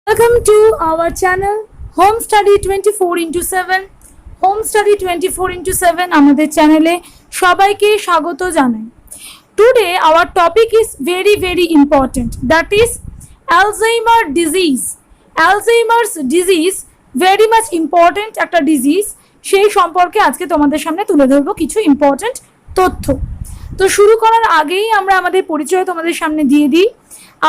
Welcome to our channel Home Study 24/7 Home Study 24/7 আমাদের চ্যানেলে সবাইকে স্বাগত জানাই। Today our topic is very important, that is Alzheimer disease. Alzheimer's disease very much important একটা disease, সেই সম্পর্কে আজকে তোমাদের সামনে তুলে ধরবো কিছু ইম্পর্টেন্ট তথ্য। তো শুরু করার আগেই আমরা আমাদের পরিচয় তোমাদের সামনে দিয়ে দিই।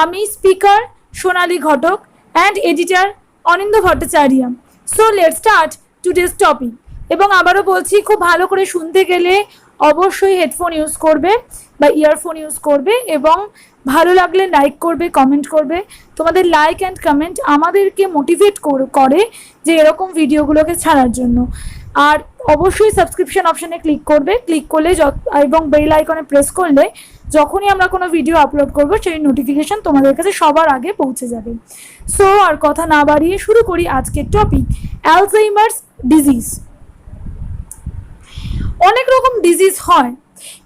আমি speaker Sonali Ghatak and editor Anindya Bhattacharya. So let's start today's topic. এবং আবারও বলছি, খুব ভালো করে শুনতে গেলে অবশ্যই হেডফোন ইউজ করবে বা ইয়ারফোন ইউজ করবে এবং ভালো লাগলে লাইক করবে, কমেন্ট করবে। তোমাদের লাইক অ্যান্ড কমেন্ট আমাদেরকে মোটিভেট করে যে এরকম ভিডিওগুলোকে ছাড়ার জন্য। আর অবশ্যই সাবস্ক্রিপশন অপশানে ক্লিক করবে, ক্লিক করলে এবং বেল আইকনে প্রেস করলে যখনই আমরা কোনো ভিডিও আপলোড করব সেই নোটিফিকেশন তোমাদের কাছে সবার আগে পৌঁছে যাবে। সো আর কথা না বাড়িয়ে শুরু করি আজকের টপিক, অ্যালজাইমার্স ডিজিজ। অনেক রকম ডিজিজ হয়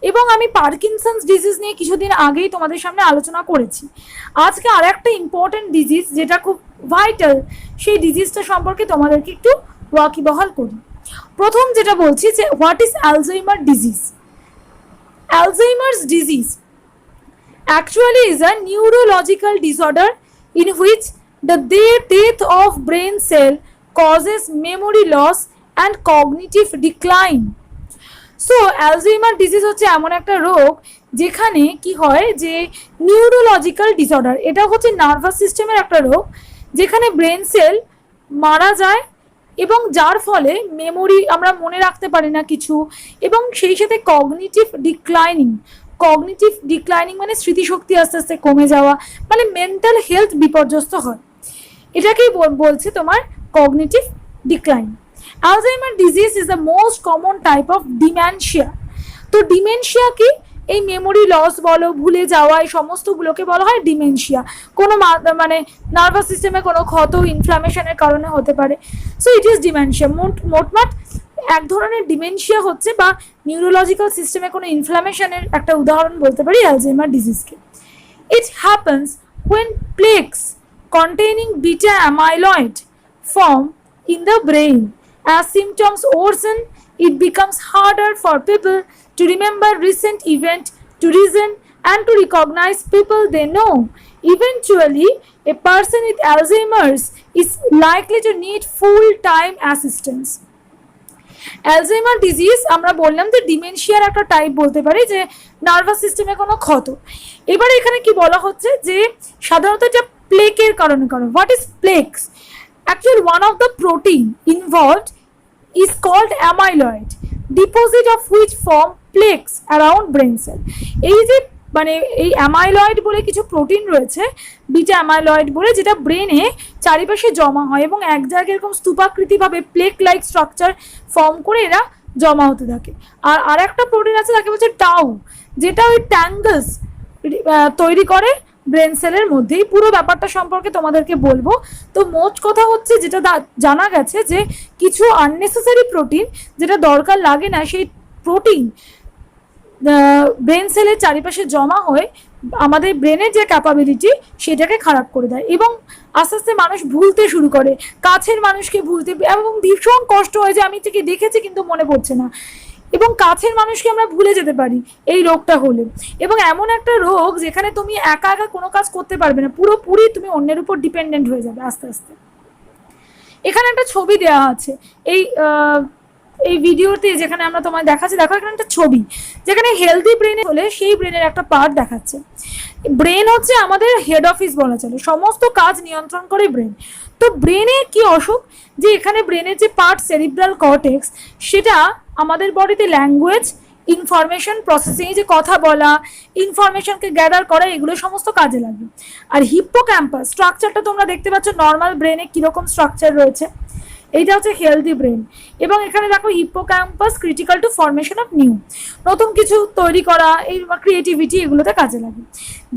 এবং আমি পার্কিনসন্স ডিজিজ নিয়ে কিছুদিন আগেই তোমাদের সামনে আলোচনা করেছি। আজকে আর একটা ইম্পর্টেন্ট ডিজিজ যেটা খুব ভাইটাল, সেই ডিজিজটা সম্পর্কে তোমাদেরকে একটু ওয়াকিবহাল করি। প্রথম যেটা বলছি যে what is Alzheimer disease. Alzheimer's disease actually is a neurological disorder in which the death of brain cell causes memory loss and cognitive decline. So Alzheimer disease হচ্ছে এমন একটা রোগ যেখানে কি হয় যে নিউরোলজিক্যাল ডিসঅর্ডার, এটা হচ্ছে নার্ভাস সিস্টেমের একটা রোগ যেখানে ব্রেন সেল মারা যায় এবং যার ফলে মেমোরি আমরা মনে রাখতে পারি না কিছু, এবং সেই সাথে কগনিটিভ ডিক্লাইনিং মানে স্মৃতিশক্তি আস্তে আস্তে কমে যাওয়া, মানে মেন্টাল হেলথ বিপর্যস্ত হয়। এটাকেই বলছে তোমার cognitive decline. Alzheimer disease is the most common type of dementia. তো ডিমেনশিয়া কি? এই মেমোরি লস বলো, ভুলে যাওয়া, এই সমস্তগুলোকে বলা হয় ডিমেনশিয়া। কোনো মানে নার্ভাস সিস্টেমে কোনো ক্ষত, ইনফ্লামেশনের কারণে হতে পারে। So it is dementia. মোটমাট এক ধরনের ডিমেনশিয়া হচ্ছে বা নিউরোলজিক্যাল সিস্টেমে কোনো ইনফ্লামেশনের একটা উদাহরণ বলতে পারি অ্যালজাইমার ডিজিজকে। It happens when plaques containing beta amyloid form in the brain. As symptoms worsen, it becomes harder for people to remember recent event, to reason and to recognize people they know. Eventually, a person with Alzheimer's is likely to need full-time assistance. Alzheimer disease আমরা বললাম যে ডিমেনশিয়ার একটা type বলতে পারি, যে nervous সিস্টেমে কোনো ক্ষত। এবার এখানে কি বলা হচ্ছে যে সাধারণত এটা প্লেকের কারণে করে। What is plaques? Actually, one of the protein involved is called amyloid, deposit of which form plaques around brain cell. এই যে মানে এই অ্যামাইলয়েড বলে কিছু প্রোটিন রয়েছে, বিটা অ্যামাইলয়েড বলে, যেটা ব্রেনে চারিপাশে জমা হয় এবং এক জায়গায় এরকম স্তূপাকৃতিভাবে প্লেক লাইক স্ট্রাকচার ফর্ম করে এরা জমা হতে থাকে। আর একটা প্রোটিন আছে তাকে বলছে টাউ, যেটা ওই ট্যাঙ্গলস তৈরি করে ব্রেন সেলের মধ্যেই। পুরো ব্যাপারটা সম্পর্কে তোমাদেরকে বলবো। তো মোট কথা হচ্ছে যেটা জানা গেছে যে কিছু আননেসেসারি প্রোটিন যেটা দরকার লাগে না, সেই প্রোটিন ব্রেন সেলের চারিপাশে জমা হয়ে আমাদের ব্রেনের যে ক্যাপাবিলিটি সেটাকে খারাপ করে দেয় এবং আস্তে আস্তে মানুষ ভুলতে শুরু করে, কাছের মানুষকে ভুলতে, এবং ভীষণ কষ্ট হয় যে আমি থেকে দেখেছি কিন্তু মনে পড়ছে না, এবং কাছের মানুষকে আমরা ভুলে যেতে পারি এই রোগটা হলে। এবং এমন একটা রোগ যেখানে তুমি একা একা কোনো কাজ করতে পারবে না, পুরোপুরি তুমি অন্যের উপর ডিপেন্ডেন্ট হয়ে যাবে আস্তে আস্তে। এখানে একটা ছবি দেওয়া আছে এই ভিডিওতে, যেখানে আমরা তোমায় দেখাচ্ছি। দেখো এখানে একটা ছবি যেখানে হেলদি ব্রেনে হলে সেই ব্রেনের একটা পার্ট দেখাচ্ছে। ব্রেন হচ্ছে আমাদের হেড অফিস বলা চলে, সমস্ত কাজ নিয়ন্ত্রণ করে ব্রেন। তো ব্রেনে কি অসুখ, যে এখানে ব্রেনের যে পার্ট সেরিব্রাল কর্টেক্স, সেটা আমাদের বডিতে ল্যাঙ্গুয়েজ, ইনফরমেশন প্রসেসিং, যে কথা বলা, ইনফরমেশনকে গ্যাদার করা, এগুলো সমস্ত কাজে লাগে। আর হিপ্পোক্যাম্পাস স্ট্রাকচারটা তোমরা দেখতে পাচ্ছ নর্মাল ব্রেনে কীরকম স্ট্রাকচার রয়েছে, এইটা হচ্ছে হেলদি ব্রেন। এবং এখানে দেখো hippocampus critical to formation of নতুন কিছু তৈরি করা, এই ক্রিয়েটিভিটি, এগুলোতে কাজে লাগে।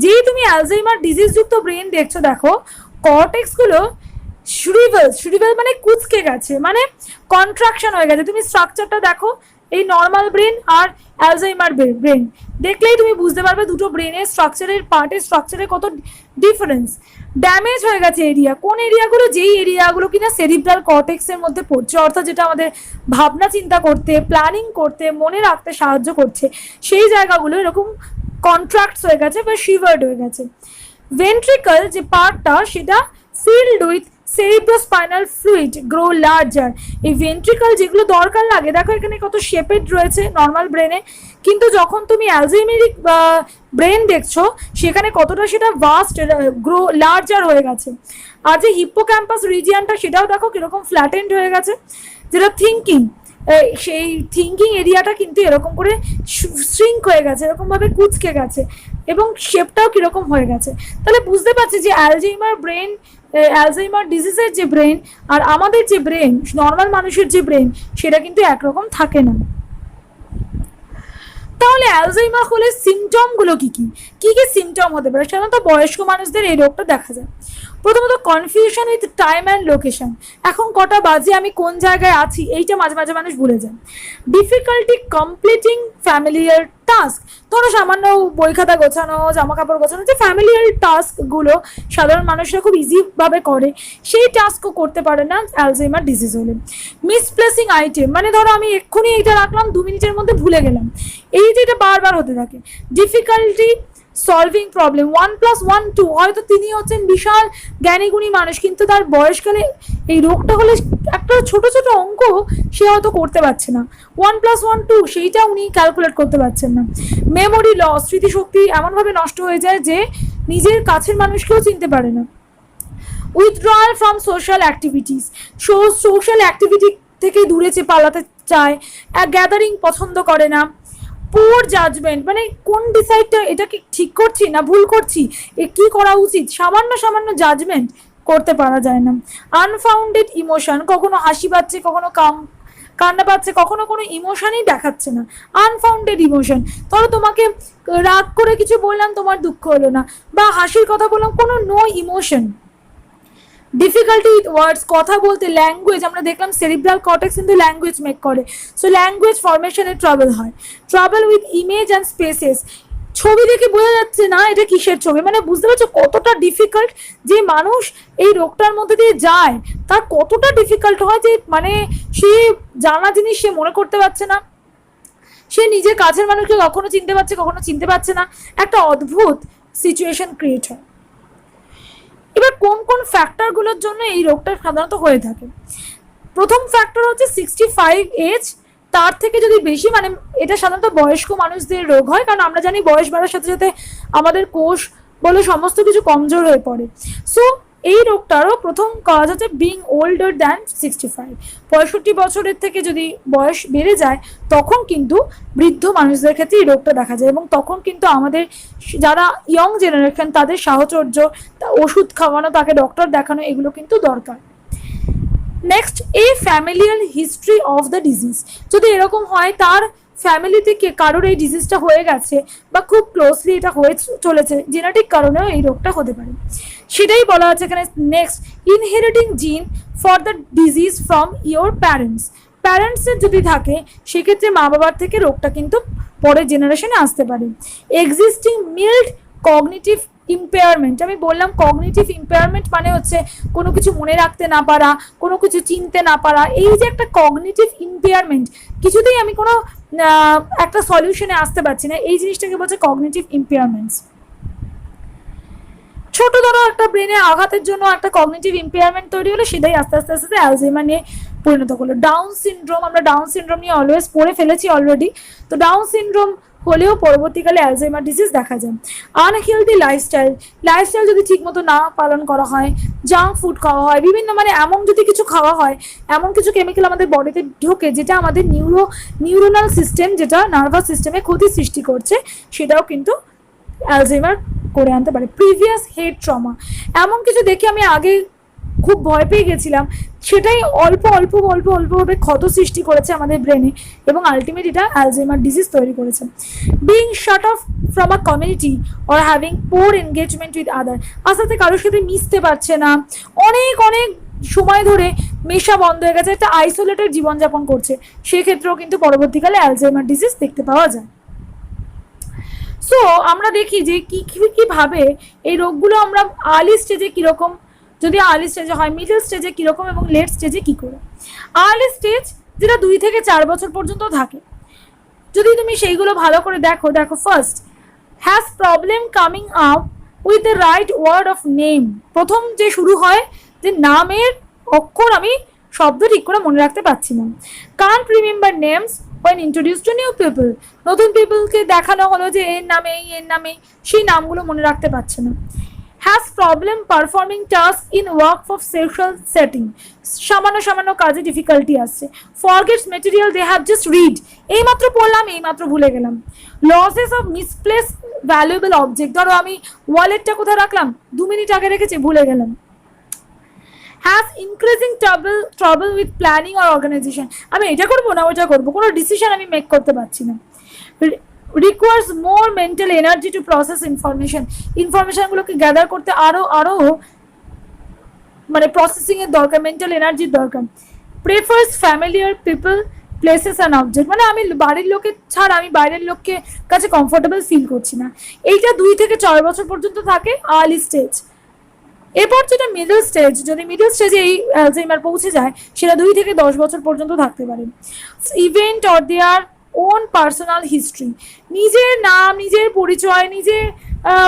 যেই তুমি অ্যালজাইমার ডিজিজযুক্ত ব্রেন দেখছো, দেখো কর্টেক্সগুলো শুরিভেল মানে কুচকে গেছে, মানে কন্ট্রাকশন হয়ে গেছে। তুমি স্ট্রাকচারটা দেখো, এই নর্মাল ব্রেন আর অ্যালজাইমার ব্রেন, দেখলেই তুমি বুঝতে পারবে দুটো ব্রেনের স্ট্রাকচারের পার্টের স্ট্রাকচারে কত ডিফারেন্স। ড্যামেজ হয়ে গেছে এরিয়া, কোন এরিয়াগুলো? যেই এরিয়াগুলো কিনা সেরিব্রাল কর্টেক্সের মধ্যে পড়ছে, অর্থাৎ যেটা আমাদের ভাবনা চিন্তা করতে, প্ল্যানিং করতে, মনে রাখতে সাহায্য করছে, সেই জায়গাগুলো এরকম কন্ট্রাক্টস হয়ে গেছে বা শিভার্ড হয়ে গেছে। ভেন্ট্রিকল যে পার্টটা সেটা filled with cerebrospinal fluid grow larger. এই ভেন্ট্রিকল যেগুলো দরকার লাগে, দেখো এখানে কত শেপেড রয়েছে নর্মাল ব্রেনে, কিন্তু যখন তুমি অ্যালজাইমেরিক ব্রেন দেখছো সেখানে কতটা সেটা ভাস্ট গ্রো লার্জার হয়ে গেছে। আর যে হিপ্পোক্যাম্পাস রিজিয়ানটা সেটাও দেখো কিরকম ফ্ল্যাটেন্ড হয়ে গেছে, যেটা থিঙ্কিং, সেই থিঙ্কিং এরিয়াটা কিন্তু এরকম করে শ্রিঙ্ক হয়ে গেছে, এরকমভাবে কুচকে গেছে এবং শেপটাও কীরকম হয়ে গেছে। তাহলে বুঝতে পারছি যে অ্যালজাইমার ডিজিজের যে ব্রেন আর আমাদের যে ব্রেন, নর্মাল মানুষের যে ব্রেন, সেটা কিন্তু একরকম থাকে না। তাহলে অ্যালজাইমার হলে সিমটমগুলো কি কি সিমটম হতে পারে? সাধারণত বয়স্ক মানুষদের এই রোগটা দেখা যায়। প্রথমত confusion with time and location, এখন কটা বাজে, আমি কোন জায়গায় আছি, এইটা মাঝে মাঝে মানুষ ভুলে যায়। ডিফিকাল্টি কমপ্লিটিং ফ্যামিলিয়ার টাস্ক, ধরো সামান্য বই খাতা গোছানো, জামা কাপড় গোছানো, যে ফ্যামিলিয়ার টাস্কগুলো সাধারণ মানুষরা খুব ইজিভাবে করে, সেই টাস্কও করতে পারে না অ্যালজাইমার ডিজিজ হলে। মিসপ্লেসিং আইটেম, মানে ধরো আমি এক্ষুনি এইটা রাখলাম, 2 মিনিটের মধ্যে ভুলে গেলাম, এই যে এটা বারবার হতে থাকে। ডিফিকাল্টি সলভিং প্রবলেম, 1+1 2, হয়তো তিনি হচ্ছেন বিশাল জ্ঞানীগুণী মানুষ, কিন্তু তার বয়সকালে এই রোগটা হলে একটা ছোট ছোট অঙ্ক সে হয়তো করতে পারছে না, 1+1 2 সেইটা উনি ক্যালকুলেট করতে পারছেন না। মেমোরি লস, স্মৃতিশক্তি এমনভাবে নষ্ট হয়ে যায় যে নিজের কাছের মানুষকেও চিনতে পারে না। Withdrawal from social activities, social activity থেকে দূরে পালাতে চায়, গ্যাদারিং পছন্দ করে না। পুওর জাজমেন্ট, মানে কোন ডিসাইডটা, এটা কি ঠিক করছি না ভুল করছি, কি করা উচিত, সামান্য জাজমেন্ট করতে পারা যায় না। আনফাউন্ডেড ইমোশন, কখনো হাসি পাচ্ছে, কখনো কান্না পাচ্ছে, কখনো কোনো ইমোশনই দেখাচ্ছে না। আনফাউন্ডেড ইমোশন, ধরো তোমাকে রাগ করে কিছু বললাম, তোমার দুঃখ হলো না, বা হাসির কথা বললাম, কোনো no emotion. Difficulty with words, কথা বলতে, ল্যাঙ্গুয়েজ, আমরা দেখলাম সেরিব্রাল কর্টেক্স কিন্তু ল্যাঙ্গুয়েজ মেক করে, সো ল্যাঙ্গুয়েজ ফরমেশনে ট্রাবল হয়। Trouble with image and spaces, ছবি দেখে বোঝা যাচ্ছে না এটা কিসের ছবি, মানে বুঝতে পারছো কতটা ডিফিকাল্ট, যে মানুষ এই রোগটার মধ্যে দিয়ে যায় তার কতটা ডিফিকাল্ট হয়, যে মানে সে জানা জিনিস সে মনে করতে পারছে না, সে নিজের কাছের মানুষকে কখনো চিনতে পারছে, কখনো চিনতে পারছে না, একটা অদ্ভুত সিচুয়েশন ক্রিয়েট হয়। এবার কোন কোন ফ্যাক্টরগুলোর জন্য এই রোগটা সাধারণত হয়ে থাকে? প্রথম ফ্যাক্টর হচ্ছে 65 এজ, তার থেকে যদি বেশি, মানে এটা সাধারণত বয়স্ক মানুষদের রোগ হয়, কারণ আমরা জানি বয়স বাড়ার সাথে সাথে আমাদের কোষ বলে সমস্ত কিছু কমজোর হয়ে পড়ে। সো এই রোগটারও প্রথম কাজ হচ্ছে বিং ওল্ডার দ্যান 65, 65 বছরের থেকে যদি বয়স বেড়ে যায় তখন কিন্তু বৃদ্ধ মানুষদের ক্ষেত্রে এই রোগটা দেখা যায়, এবং তখন কিন্তু আমাদের যারা ইয়ং জেনারেশন তাদের সাহচর্য, ওষুধ খাওয়ানো, তাকে ডক্টর দেখানো, এগুলো কিন্তু দরকার। Next, A familial history of the disease, যদি এরকম হয় তার ফ্যামিলি থেকে কারোর এই ডিজিজটা হয়ে গেছে বা খুব ক্লোজলি এটা হয়ে চলেছে, জেনেটিক কারণেও এই রোগটা হতে পারে, সেটাই বলা আছে এখানে। Next, inheriting gene for the disease from your প্যারেন্টসের যদি থাকে সেক্ষেত্রে মা বাবার থেকে রোগটা কিন্তু পরের জেনারেশনে আসতে পারে। এক্সিস্টিং মিল্ড কগনিটিভ ইম্পেয়ারমেন্ট, আমি বললাম কগনিটিভ ইম্পেয়ারমেন্ট মানে হচ্ছে কোনো কিছু মনে রাখতে না পারা, কোনো কিছু চিনতে না পারা, এই যে একটা কগনিটিভ ইম্পেয়ারমেন্ট, কিছুতেই আমি কোনো একটা সলিউশনে আসতে পারছি না, এই জিনিসটাকে বলছে কগনিটিভ ইম্পেয়ারমেন্টস। ছোট ধরো একটা ব্রেনে আঘাতের জন্য একটা কগনিটিভ ইম্পেয়ারমেন্ট তৈরি হলো, সেটাই আস্তে আস্তে আস্তে অ্যালজাইমার নিয়ে পরিণত করলো। ডাউন সিনড্রোম, আমরা ডাউন সিনড্রোম নিয়ে অলওয়েজ পড়ে ফেলেছি অলরেডি, তো ডাউন সিনড্রোম হলেও পরবর্তীকালে অ্যালজাইমার ডিজিজ দেখা যায়। আনহেলদি লাইফস্টাইল যদি ঠিকমতো না পালন করা হয়, জাঙ্ক ফুড খাওয়া হয়, বিভিন্ন মানে এমন যদি কিছু খাওয়া হয়, এমন কিছু কেমিক্যাল আমাদের বডিতে ঢোকে যেটা আমাদের নিউরোনাল সিস্টেম, যেটা নার্ভাস সিস্টেমে ক্ষতি সৃষ্টি করছে, সেটাও কিন্তু অ্যালজাইমার করে আনতে পারে। প্রিভিয়াস হেড ট্রমা, এমন কিছু দেখে আমি আগে খুব ভয় পেয়ে গেছিলাম, সেটাই অল্পভাবে ক্ষত সৃষ্টি করেছে আমাদের ব্রেনে, এবং আলটিমেট এটা অ্যালজাইমার ডিজিজ তৈরি করেছে। Being shut of from a community or having poor engagement with other, আস্তে আস্তে কারোর সাথে মিশতে পারছে না, অনেক সময় ধরে মেশা বন্ধ হয়ে গেছে, একটা আইসোলেটেড জীবনযাপন করছে, সেক্ষেত্রেও কিন্তু পরবর্তীকালে অ্যালজাইমার ডিজিজ দেখতে পাওয়া যায়। সো আমরা দেখি যে কিভাবে এই রোগগুলো আমরা আর্লি স্টেজে কীরকম, যদি আর্লি স্টেজে হয়, মিডল স্টেজে কীরকম এবং লেট স্টেজে কী করে। আর্লি স্টেজ যেটা 2 থেকে 4 বছর পর্যন্ত থাকে, যদি তুমি সেইগুলো ভালো করে দেখো, first has problem coming up with the right word of name. প্রথম যে শুরু হয় যে নামের অক্ষর আমি শব্দ ঠিক করে মনে রাখতে পারছি না। Kant remember names when introduced to new people, নতুন পিপলকে দেখানো হলো যে এর নামে সেই নামগুলো মনে রাখতে পারছে না। Has problem performing task in work of social setting, সামান্য কাজে ডিফিকাল্টি আসছে। Forgets material they have just read, এইমাত্র পড়লাম এইমাত্র ভুলে গেলাম। Loses of misplace valuable object, ধরো আমি ওয়ালেটটা কোথায় রাখলাম, 2 মিনিট আগে রেখেছি, ভুলে গেলাম। Has increasing trouble with planning আর অর্গানাইজেশন, আমি এটা করবো না ওটা করবো, কোনো ডিসিশন আমি মেক করতে পারছি না। Requires more mental energy to process ইনফরমেশনগুলোকে গ্যাদার করতে আরও মানে প্রসেসিংয়ের দরকার, মেন্টাল এনার্জির দরকার। Prefers familiar people places and object, মানে আমি বাড়ির লোকের ছাড়া আমি বাইরের লোককে কাছে কমফোর্টেবল ফিল করছি না। এইটা 2 থেকে 4 বছর পর্যন্ত থাকে আর্লি স্টেজ। এরপর যেটা মিডল স্টেজ, যদি মিডল স্টেজে এই অ্যালজাইমার পৌঁছে যায়, সেটা 2 থেকে 10 বছর পর্যন্ত থাকতে পারে। Event or their own personal history, নিজের নাম, নিজের পরিচয়, নিজের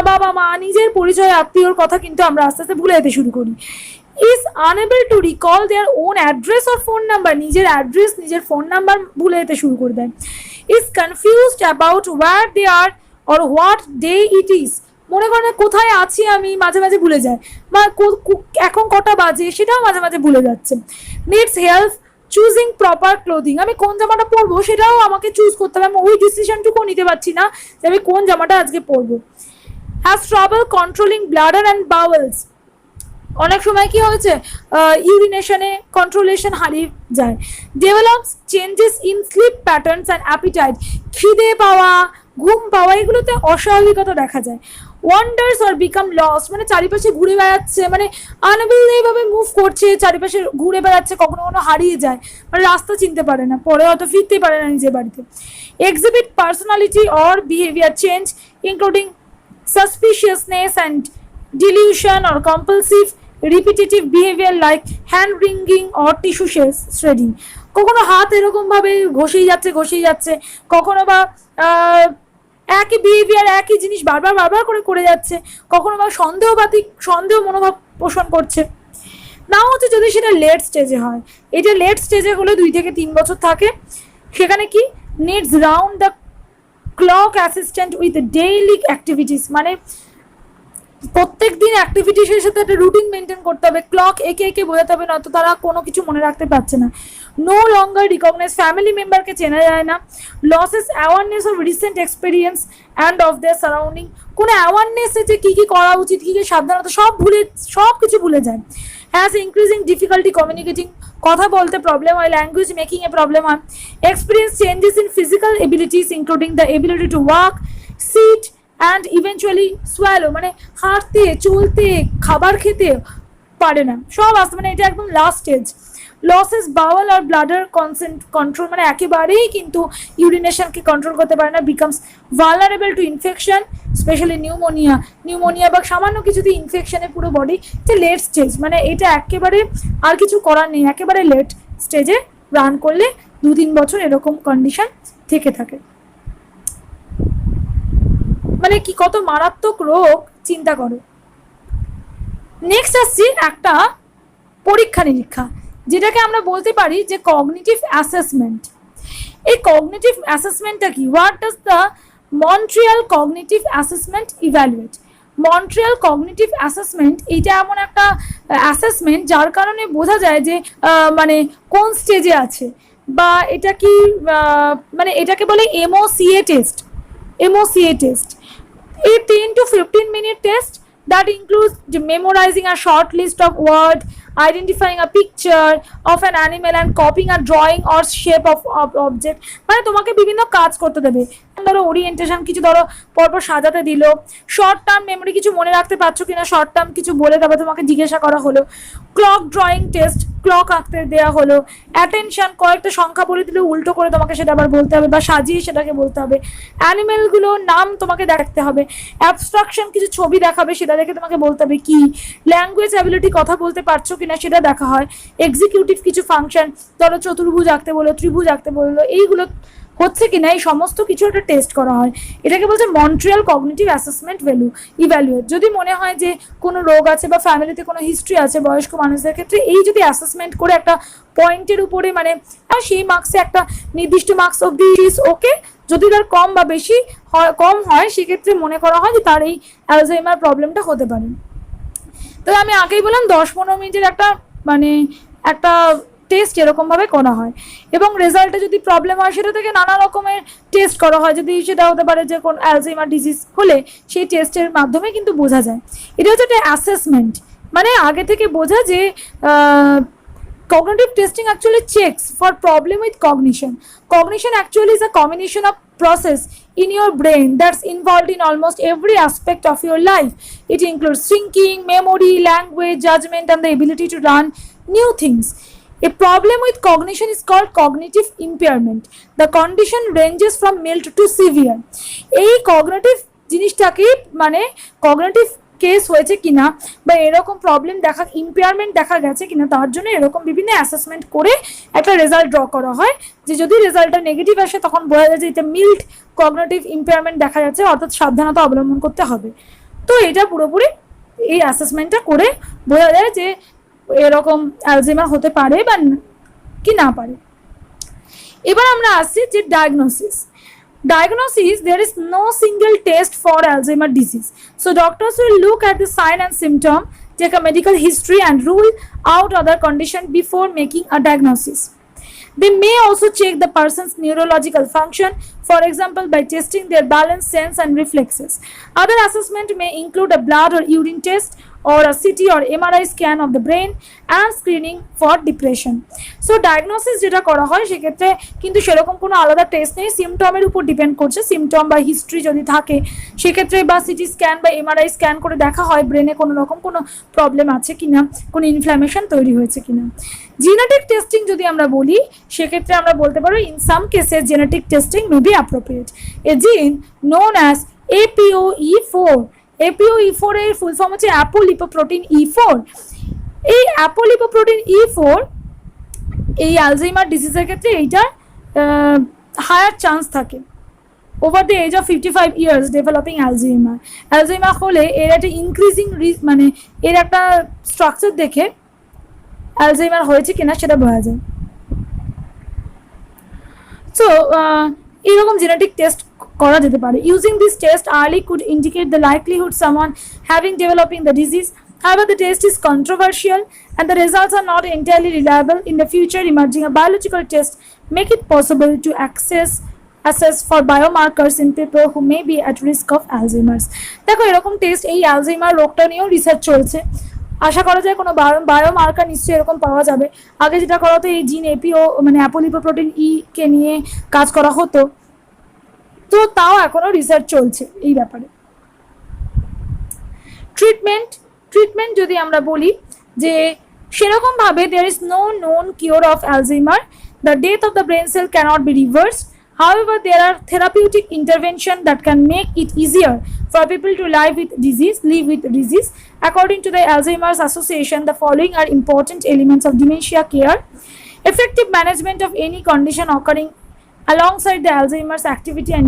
বাবা মা, নিজের পরিচয়, আত্মীয়র কথা কিন্তু আমরা আস্তে আস্তে ভুলে যেতে শুরু করি। Is unable to recall their own address or phone number, নিজের অ্যাড্রেস, নিজের ফোন নাম্বার ভুলে যেতে শুরু করে দেয়। Is confused about where they are or what day it is, মনে করেন কোথায় আছি আমি মাঝে মাঝে ভুলে যায়, বা এখন কটা বাজে সেটাও মাঝে মাঝে ভুলে যাচ্ছে। Needs help choosing proper clothing, আমি কোন জামাটা পরবো সেটাও আমাকে চুজ করতে হবে, আমি ওই ডিসিশনটুকু নিতে পারছি না যে আমি কোন জামাটা আজকে পরবো। Has trouble controlling bladder and bowels, অনেক সময় কি হয়েছে ইউরিনেশনে কন্ট্রোলেশন হারিয়ে যায়। Develops changes in sleep patterns and appetite, খিদে পাওয়া, ঘুম পাওয়া, এগুলোতে অস্বাভাবিকতা দেখা যায়। ওয়ান্ডার্স অর বিকাম লস, মানে চারিপাশে ঘুরে বেড়াচ্ছে, মানে আনএবল এইভাবে মুভ করছে, চারিপাশে ঘুরে বেড়াচ্ছে, কখনো হারিয়ে যায়, মানে রাস্তা চিনতে পারে না, পরে হয়তো ফিরতে পারে না নিজের বাড়িতে। Exhibit personality or behaviour change including suspiciousness and delusion or compulsive repetitive behaviour like hand wringing or tissue shredding, কখনো হাত এরকমভাবে ঘষেই যাচ্ছে, কখনো বা একই বিহেভিয়ার, একই জিনিস বারবার করে যাচ্ছে, কখনো বা সন্দেহ মনোভাব পোষণ করছে। না হচ্ছে যদি সেটা লেট স্টেজে হয়, এটা লেট স্টেজে হলে 2 থেকে 3 বছর থাকে, সেখানে কি needs round the clock assistant with daily activities, মানে প্রত্যেক দিন অ্যাক্টিভিটিসের সাথে একটা রুটিন মেনটেন করতে হবে, ক্লক একে বোঝাতে হবে, নয়তো তারা কোনো কিছু মনে রাখতে পারছে না। নো লঙ্গার রিকগনাইজ, ফ্যামিলি মেম্বারকে চেনা যায় না। Losses awareness of recent experience and of their surrounding, কোনো অ্যাওয়ারনেসে যে কী করা উচিত, কী সাবধানতা, সব কিছু ভুলে যায়। হ্যাজ ইনক্রিজিং ডিফিকাল্টি কমিউনিকেটিং, কথা বলতে প্রবলেম হয়, ল্যাঙ্গুয়েজ মেকিং এ প্রবলেম হয়। Experience changes in physical abilities including the ability to walk, sit and eventually swallow, মানে হাঁটতে, চলতে, খাবার খেতে পারে না, সব আসতে, মানে এটা একদম লাস্ট স্টেজ। লসেস বাওয়াল আর ব্লাডার কন্ট্রোল, মানে একেবারেই কিন্তু ইউরিনেশনকে কন্ট্রোল করতে পারে না। Becomes vulnerable to infection, especially pneumonia বা সামান্য কিছুতে ইনফেকশনে পুরো বডি, এটা লেট স্টেজ, মানে এটা একেবারে আর কিছু করার নেই, একেবারে লেট স্টেজে রান করলে 2-3 বছর এরকম কন্ডিশন থেকে থাকে। মানে কি কত মারাত্মক রোগ চিন্তা করো। নেক্সট আসছি একটা পরীক্ষা নিরীক্ষা, যেটাকে আমরা বলতে পারি যে কগনিটিভ অ্যাসেসমেন্ট। এই কগনিটিভ অ্যাসেসমেন্টটা কি? What does the Montreal cognitive assessment evaluate? Montreal cognitive assessment এইটা এমন একটা অ্যাসেসমেন্ট যার কারণে বোঝা যায় যে মানে কোন স্টেজে আছে, বা এটা কি মানে এটাকে বলে MOCA test. A 10 to 15 minute test that includes memorizing a short list of words, identifying a picture of an animal and copying a drawing or shape of object, মানে তোমাকে বিভিন্ন কাজ করতে দেবে, ধরো ওরিয়েন্টেশন কিছু ধরো পরপর সাজাতে দিল, শর্ট টার্ম মেমোরি কিছু মনে রাখতে পারছো কিনা, শর্ট টার্ম কিছু বলে তারপর তোমাকে জিজ্ঞাসা করা হলো। ক্লক ড্রয়িং টেস্ট, ক্লক আঁকতে দেওয়া হলো, অ্যাটেনশন কয়েকটা সংখ্যা বলে দিলে উল্টো করে তোমাকে সেটা আবার বলতে হবে বা সাজিয়ে সেটাকে বলতে হবে, অ্যানিমেলগুলোর নাম তোমাকে দেখতে হবে, অ্যাবস্ট্রাকশন কিছু ছবি দেখাবে সেটা দেখে তোমাকে বলতে হবে কি, ল্যাঙ্গুয়েজ অ্যাবিলিটি কথা বলতে পারছো কিনা সেটা দেখা হয়, এক্সিকিউটিভ কিছু ফাংশন ধরো চতুর্ভুজ আঁকতে বললো, ত্রিভুজ আঁকতে বললো, এইগুলো হচ্ছে কিনা এই সমস্ত কিছু একটা টেস্ট করা হয়। এটাকে বলছে মন্ট্রিয়াল কগনিটিভ অ্যাসেসমেন্ট ইভ্যালুয়েট। যদি মনে হয় যে কোনো রোগ আছে বা ফ্যামিলিতে কোনো হিস্ট্রি আছে বয়স্ক মানুষদের ক্ষেত্রে, এই যদি অ্যাসেসমেন্ট করে একটা পয়েন্টের উপরে মানে সেই মার্কসে একটা নির্দিষ্ট মার্কস অব্দি ওকে, যদি তার কম বা বেশি কম হয় সেক্ষেত্রে মনে করা হয় যে তার এই অ্যালজাইমার প্রবলেমটা হতে পারে। তো আমি আগেই বললাম 10-15 মিনিটের একটা মানে একটা টেস্ট এরকমভাবে করা হয়, এবং রেজাল্টে যদি প্রবলেম হয় সেটা থেকে নানা রকমের টেস্ট করা হয়। যদি সেটা হতে পারে যে কোন অ্যালজাইমার ডিজিজ হলে সেই টেস্টের মাধ্যমে কিন্তু বোঝা যায়। এটা হচ্ছে একটা অ্যাসেসমেন্ট, মানে আগে থেকে বোঝা যে cognitive testing actually checks for problem with cognition. Cognition actually is a combination of process in your brain that's involved in almost every aspect of your life. It includes thinking, memory, language, judgment, and the ability to learn new things. A problem with cognition is called cognitive impairment. The condition ranges from mild to severe. এই cognitive জিনিসটাকে মানে cognitive case হয়েছে কিনা বা এরকম problem দেখা impairment দেখা গেছে কিনা তার জন্য এরকম বিভিন্ন অ্যাসেসমেন্ট করে একটা রেজাল্ট ড্র করা হয়। যে যদি রেজাল্টটা নেগেটিভ আসে তখন বোঝা যায় যে এটা মিল্ড কগনিটিভ ইম্পেয়ারমেন্ট দেখা যাচ্ছে, অর্থাৎ সাবধানতা অবলম্বন করতে হবে। তো এটা পুরোপুরি এই অ্যাসেসমেন্টটা করে বোঝা যায় যে এরকম অ্যালজাইমার হতে পারে বা কি না পারে। এবার আমরা আসছি যে diagnosis. Diagnosis, there is no single test for Alzheimer's disease. So doctors will look at the sign and symptom, take a medical history and rule out other condition before making a diagnosis. They may also check the person's neurological function, for example by testing their balance, sense and reflexes. Other assessment may include a blood or urine test or a CT or MRI scan of the brain and screening for depression. So diagnosis যেটা করা হয় সেক্ষেত্রে কিন্তু সেরকম কোনো আলাদা test নেই, সিমটমের উপর ডিপেন্ড করছে। সিমটম বা হিস্ট্রি যদি থাকে সেক্ষেত্রে বা সিটি স্ক্যান বা এমআরআই স্ক্যান করে দেখা হয় ব্রেনে কোনো রকম কোনো প্রবলেম আছে কিনা, কোনো ইনফ্ল্যামেশন তৈরি হয়েছে কিনা। জেনেটিক টেস্টিং যদি আমরা বলি সেক্ষেত্রে আমরা বলতে পারো ইন সাম কেসে genetic testing may be appropriate. A gene known as APOE4, APOE4 এর ফুল ফর্ম হচ্ছে অ্যাপোলিপোপ্রোটিন E4। এই অ্যাপোলিপোপ্রোটিন E4 এই অ্যালজাইমার ডিজিজের ক্ষেত্রে এইটার হায়ার চান্স থাকে over the age of 55 years developing Alzheimer. Alzheimer হলে এর একটা ইনক্রিজিং মানে এর একটা স্ট্রাকচার দেখে অ্যালজাইমার হয়েছে কিনা সেটা বোঝা যায়। সো এরকম জেনেটিক টেস্ট করা যেতে পারে। Using this test early could indicate the likelihood someone having developing the disease. However, the test is controversial and the results are not entirely reliable. In the future, emerging a biological test make it possible to assess for biomarkers in people who may be at risk of Alzheimer's. দেখো এরকম test এই Alzheimer রোগটা নিয়েও research চলছে, আশা করা যায় কোনো biomarker নিশ্চয়ই এরকম পাওয়া যাবে। আগে যেটা করা হতো এই জিন এপিও মানে অ্যাপোলিপোপ্রোটিন ই কে নিয়ে কাজ করা হতো, তো তাও এখনো রিসার্চ চলছে এই ব্যাপারে। ট্রিটমেন্ট যদি আমরা বলি যে সেরকমভাবে there is no known cure of Alzheimer. The death of the brain cell cannot be reversed. However, there are therapeutic intervention that can make it easier for people to live with disease. According to the Alzheimer's Association, the following are important elements of dementia care: effective management of any condition occurring alongside the Alzheimer's activity and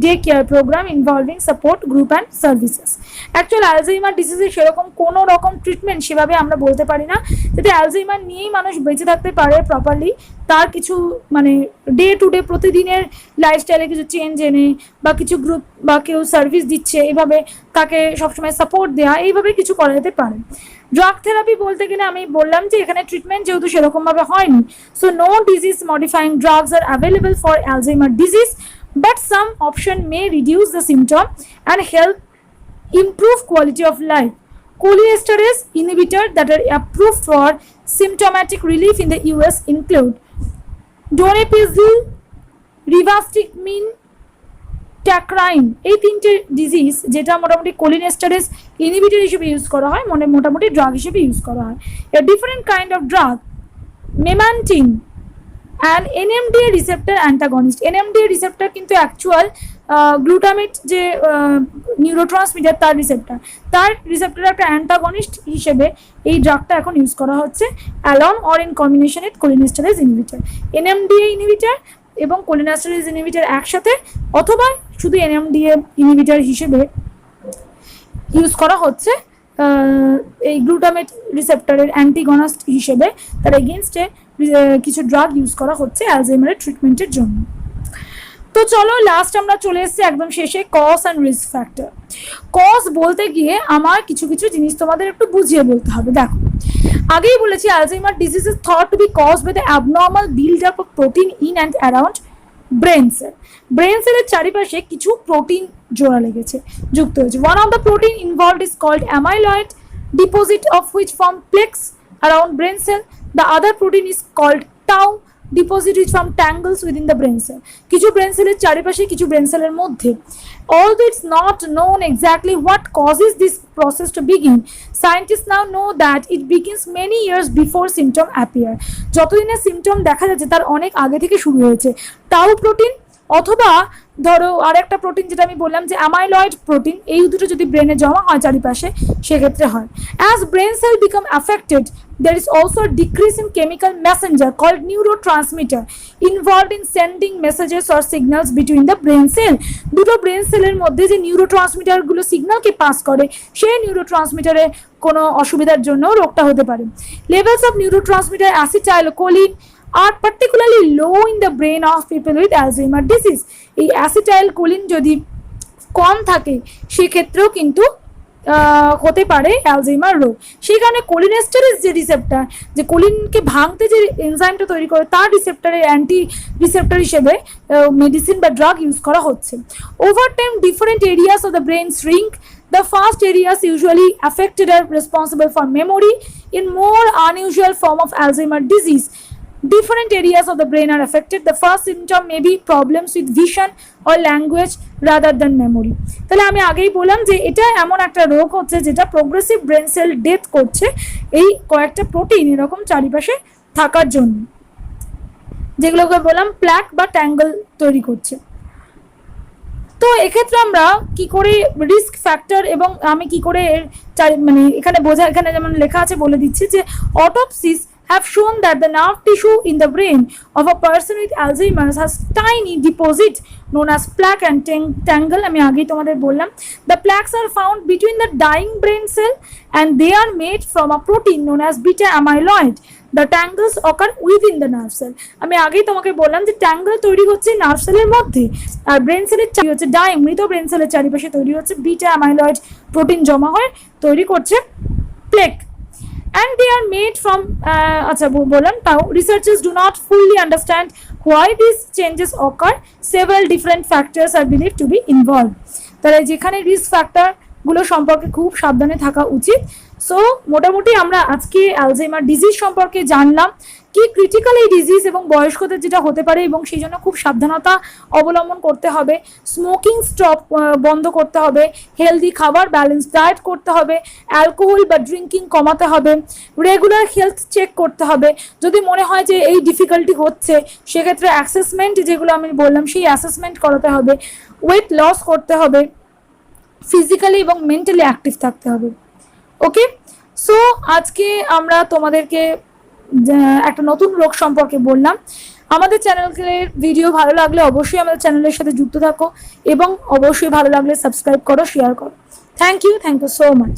day care program involving support group and services. Actual Alzheimer disease সেরকম কোনো রকম treatment সেভাবে আমরা বলতে পারি না, যাতে Alzheimer নিয়েই মানুষ বেঁচে থাকতে পারে প্রপারলি। তার কিছু মানে ডে টু ডে প্রতিদিনের লাইফস্টাইলে কিছু চেঞ্জ এনে বা কিছু গ্রুপ বা কেউ সার্ভিস দিচ্ছে এভাবে তাকে সবসময় সাপোর্ট দেওয়া, এইভাবে কিছু করা যেতে পারে। ড্রাগ থেরাপি বলতে গেলে আমি বললাম যে এখানে ট্রিটমেন্ট যেহেতু সেরকমভাবে হয়নি, so no disease modifying drugs are available for Alzheimer disease, but some option may reduce the symptom and help improve quality of life. Cholinesterase inhibitor that are approved for symptomatic relief in the US include donepezil, rivastigmine, ট্যাক্রাইন, এই তিনটে disease যেটা মোটামুটি cholinesterase inhibitor হিসেবে use করা হয়, মানে মোটামুটি drug হিসেবে ইউজ করা হয়। A different kind of drug memantine and NMDA receptor antagonist. NMDA receptor কিন্তু অ্যাকচুয়াল গ্লুটামেট যে নিউরোট্রান্সমিটার তার রিসেপ্টর একটা অ্যান্টাগনিস্ট হিসেবে এই ড্রাগটা এখন ইউজ করা হচ্ছে along or in combination with cholinesterase inhibitor. NMDA inhibitor এবং কোলিনেস্টারেজ ইনহিবিটর একসাথে অথবা শুধু এনএমডিএ ইনহিবিটর হিসেবে ইউজ করা হচ্ছে এই গ্লুটামেট রিসেপ্টরের অ্যান্টিগনিস্ট হিসেবে তার এগেনস্টে কিছু ড্রাগ ইউজ করা হচ্ছে অ্যালজাইমারের ট্রিটমেন্টের জন্য। তো চলো লাস্ট আমরা চলে এসেছি একদম শেষে, cause and risk factor. Cause বলতে গিয়ে আমার কিছু কিছু জিনিস তোমাদের একটু বুঝিয়ে বলতে হবে। দেখো, আগেই বলেছি Alzheimer disease is thought to be cause by the abnormal build up of protein in and around brain cell. Brain সেলের চারিপাশে কিছু প্রোটিন জোড়া লেগেছে, যুক্ত হয়েছে। One of the protein involved is called amyloid deposit of which form plaques around brain cell. The other protein is called tau deposit which form tangles within the brain cell. কিছু brain সেলের চারিপাশে, কিছু brain সেলের মধ্যে। Although it's not known exactly what causes this process to begin, scientists now know that it begins many years before symptom appear. যতদিনের symptom দেখা যাচ্ছে তার অনেক আগে থেকে শুরু হয়েছে। টাউ প্রোটিন অথবা ধরো আরেকটা প্রোটিন যেটা আমি বললাম যে অ্যামাইলয়েড প্রোটিন, এই দুটো যদি ব্রেনে জমা হয় চারিপাশে সেক্ষেত্রে হয়। As brain cell become affected there is also a decrease in chemical messenger called neurotransmitter involved in sending messages or signals between the brain cell. দুটো ব্রেন সেলের মধ্যে যে নিউরোট্রান্সমিটার গুলো সিগন্যালকে পাস করে, সেই নিউরোট্রান্সমিটারে কোনো অসুবিধার জন্য রোগটা হতে পারে। Levels of neurotransmitter acetylcholine are particularly low in the brain of people with Alzheimer disease. এই অ্যাসিটাইলকোলিন যদি কম থাকে সেক্ষেত্রেও কিন্তু হতে পারে অ্যালজাইমার রোগ। সেই কারণে কোলিনেস্টারেজ যে রিসেপ্টর, যে কোলিনকে ভাঙতে যে এনজাইমটা তৈরি করে, তার রিসেপ্টরের অ্যান্টি রিসেপ্টর হিসেবে মেডিসিন বা ড্রাগ ইউজ করা হচ্ছে। Over time different areas of the brain shrink. The first areas usually affected are responsible for memory. In more unusual form of Alzheimer disease, different areas of the brain are affected. The first symptom may be problems with vision or language rather than memory. তাহলে আমি আগেই বললাম যে এটা এমন একটা রোগ হচ্ছে যেটা প্রোগ্রেসিভ ব্রেন সেল ডেথ করছে এই কয়েকটা প্রোটিন এরকম চারিপাশে থাকার জন্য, যেগুলোকে বললাম প্ল্যাক বা ট্যাঙ্গল তৈরি করছে। তো এক্ষেত্রে আমরা কি করে রিস্ক ফ্যাক্টর এবং আমি কি করে মানে এখানে এখানে যেমন লেখা আছে বলে দিচ্ছি যে অটোপসিস have shown that the nerve tissue in the brain of a person with Alzheimer's has tiny deposits known as plaque and tangle. আমি আগেই তোমাদের বললাম, the plaques are found between the dying brain cell and they are made from a protein known as beta amyloid. The tangles occur within the nerve cell. আমি আগেই তোমাকে বললাম যে tangle তৈরি হচ্ছে নার্ভ সেলের মধ্যে, আর ব্রেন সেলের হচ্ছে ডাইং, মৃত ব্রেন সেলের চারিপাশে তৈরি হচ্ছে বিটা অ্যামাইলয়েড প্রোটিন জমা হয়ে তৈরি করছে plaque. And they are made from tau. Researchers do not fully understand why these changes occur. Several different factors are believed to be involved. তাহলে যেখানে রিস্ক ফ্যাক্টর গুলো সম্পর্কে খুব সাবধানে থাকা উচিত। সো মোটামুটি আমরা আজকে অ্যালজাইমার ডিজিজ সম্পর্কে জানলাম, কি ক্রিটিক্যাল এই ডিজিজ এবং বয়স্কদের যেটা হতে পারে এবং সেই জন্য খুব সাবধানতা অবলম্বন করতে হবে। স্মোকিং বন্ধ করতে হবে, হেলদি খাবার ব্যালেন্স ডায়েট করতে হবে, অ্যালকোহল বা ড্রিঙ্কিং কমাতে হবে, রেগুলার হেলথ চেক করতে হবে। যদি মনে হয় যে এই ডিফিকাল্টি হচ্ছে সেক্ষেত্রে অ্যাসেসমেন্ট যেগুলো আমি বললাম সেই অ্যাসেসমেন্ট করাতে হবে, ওয়েট লস করতে হবে, ফিজিক্যালি এবং মেন্টালি অ্যাক্টিভ থাকতে হবে। ওকে, সো আজকে আমরা তোমাদেরকে একটা নতুন রোগ সম্পর্কে বললাম। আমাদের চ্যানেলের ভিডিও ভালো লাগলে অবশ্যই আমাদের চ্যানেলের সাথে যুক্ত থাকো এবং অবশ্যই ভালো লাগলে সাবস্ক্রাইব করো, শেয়ার করো। Thank you so much.